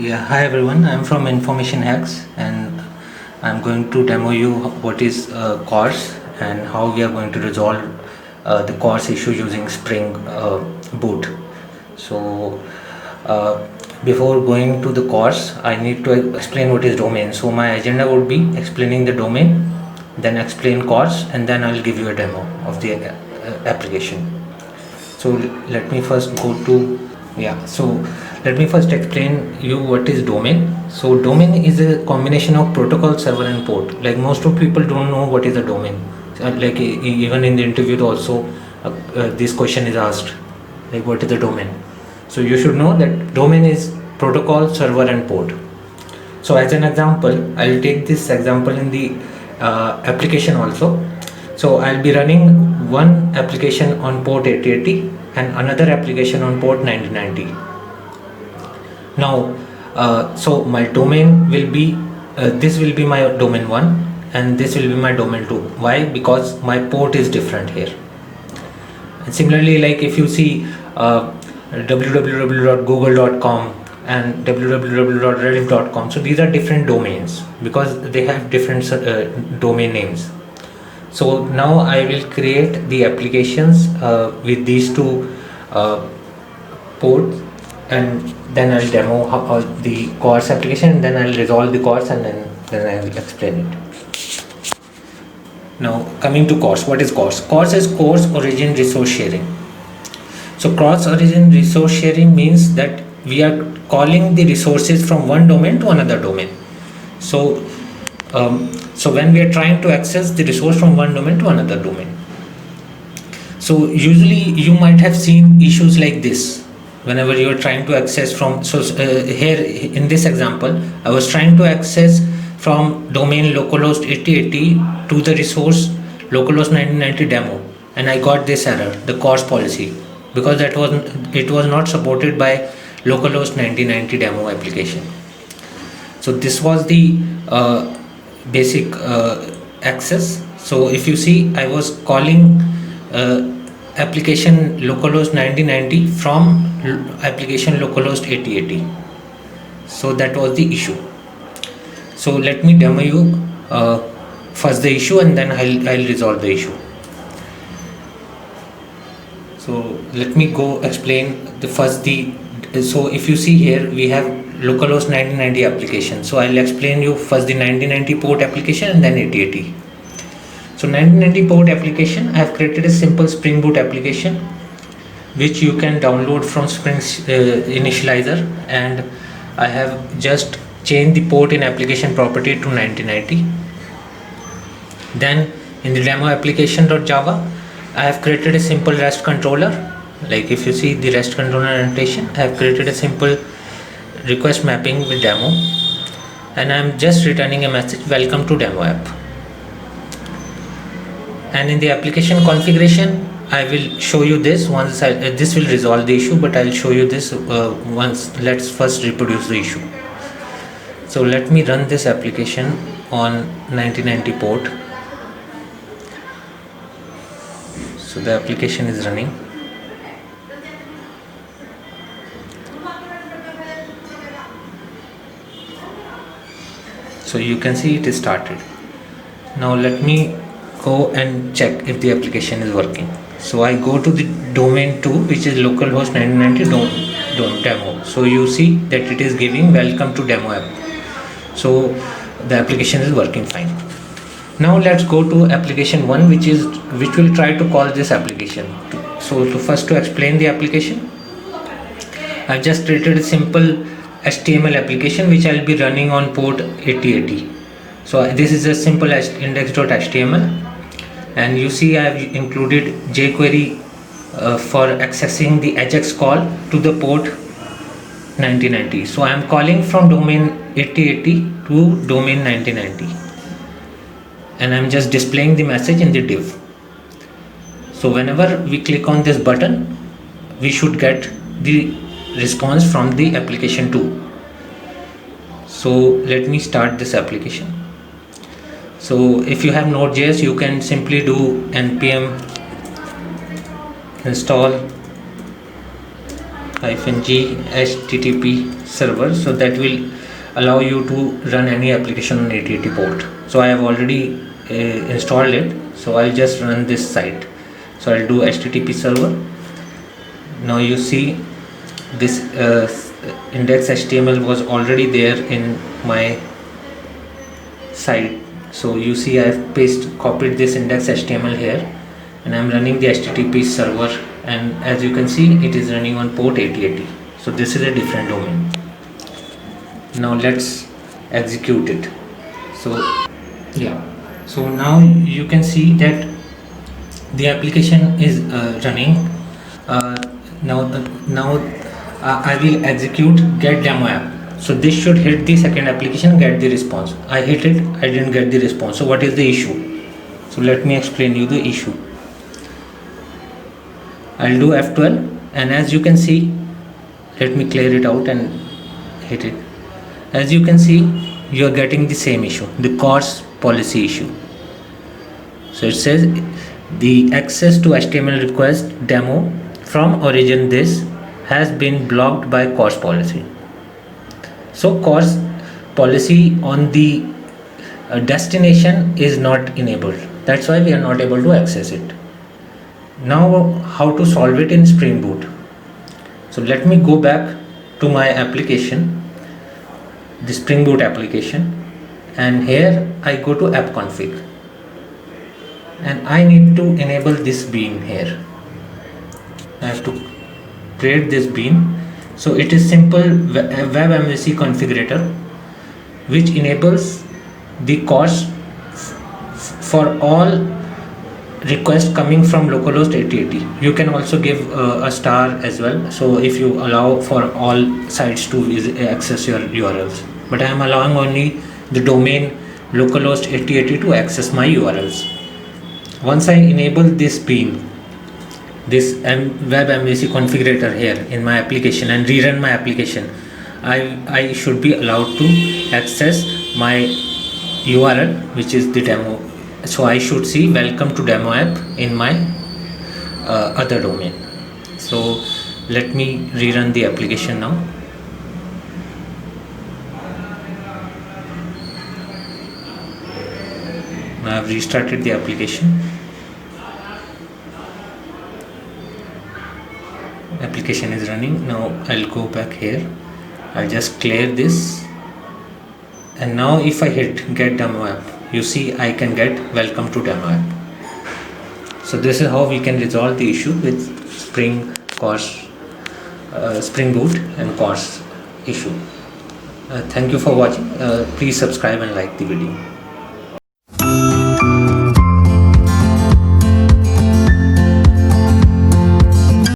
Yeah, hi everyone. I'm from Information Hacks and I'm going to demo you what is CORS and how we are going to resolve the CORS issue using Spring Boot. So, uh, before going to the CORS, I need to explain what is domain. So, my agenda would be explaining the domain, then explain CORS, and then I'll give you a demo of the application. So let me first go to yeah. So let me first explain you what is domain. So domain is a combination of protocol, server, and port. Like most of people don't know what is a domain. Like even in the interview also, this question is asked, like what is the domain. So you should know that domain is protocol, server, and port. So as an example, I'll take this example in the application also. So I'll be running one application on port 8080 and another application on port 9090. Now, so my domain will be, this will be my domain 1 and this will be my domain 2. Why? Because my port is different here. And similarly, like if you see www.google.com and www.reddit.com, so these are different domains because they have different domain names. So now I will create the applications with these two ports, and then I'll demo the CORS application, and then I'll resolve the CORS, and then I will explain it. Now coming to CORS, what is CORS? CORS is Course Origin Resource Sharing. So cross origin resource sharing means that we are calling the resources from one domain to another domain. So so when we are trying to access the resource from one domain to another domain, so usually you might have seen issues like this whenever you are trying to access from. So here in this example, I was trying to access from domain localhost 8080 to the resource localhost 9090 demo, and I got this error, the CORS policy, because it was not supported by localhost 9090 demo application. So this was the basic access. So if you see, I was calling application localhost 9090 from application localhost 8080. So that was the issue. So let me demo you first the issue, and then I'll resolve the issue. So let me go explain the first the. So if you see here, we have localhost 9090 application. So I'll explain you first the 9090 port application and then 8080. So 9090 port application, I have created a simple Spring Boot application which you can download from Spring Initializer, and I have just changed the port in application property to 9090. Then in the demo application.java, I have created a simple REST controller. Like if you see the REST controller annotation, I have created a simple request mapping with demo, and I am just returning a message, welcome to demo app. And in the application configuration, I will show you this once. This will resolve the issue, but I'll show you this once. Let's first reproduce the issue. So let me run this application on 9090 port. So the application is running. So you can see it is started. Now let me go and check if the application is working. So I go to the domain 2, which is localhost 9090 demo. So you see that it is giving welcome to demo app. So the application is working fine. Now let's go to application 1, which will try to call this application. So first to explain the application, I've just created a simple HTML application which I'll be running on port 8080. So this is a simple index.html, and you see I have included jQuery for accessing the AJAX call to the port 9090. So I am calling from domain 8080 to domain 9090, and I'm just displaying the message in the div. So whenever we click on this button, we should get the response from the application 2. So let me start this application. So if you have Node.js, you can simply do npm install -g http server, so that will allow you to run any application on 8080 port. So I have already installed it, so I'll just run this site. So I'll do http server. Now you see this index HTML was already there in my site. So you see I have copied this index HTML here, and I'm running the HTTP server, and as you can see it is running on port 8080. So this is a different domain. Now let's execute it. So yeah, so now you can see that the application is running. Now I will execute get demo app. So this should hit the second application, get the response. I hit it, I didn't get the response. So what is the issue? So let me explain you the issue. I'll do F12, and as you can see, let me clear it out and hit it. As you can see, you are getting the same issue, the CORS policy issue. So it says the access to HTML request demo from origin this has been blocked by CORS policy. So CORS policy on the destination is not enabled. That's why we are not able to access it. Now how to solve it in Spring Boot? So let me go back to my application, the Spring Boot application, and here I go to app config, and I need to enable this bean here. I have to create this bean. So it is simple WebMVC configurator which enables the CORS for all requests coming from localhost 8080. You can also give a star as well, so if you allow for all sites to access your URLs, but I am allowing only the domain localhost 8080 to access my URLs. Once I enable this bean, this WebMVC configurator here in my application, and rerun my application, I should be allowed to access my URL, which is the demo. So I should see welcome to demo app in my other domain. So let me rerun the application now. I have restarted the application. Application is running. Now I'll go back here. I'll just clear this, and now if I hit get demo app, you see I can get welcome to demo app. So this is how we can resolve the issue with Spring Boot and CORS issue. Thank you for watching. Please subscribe and like the video.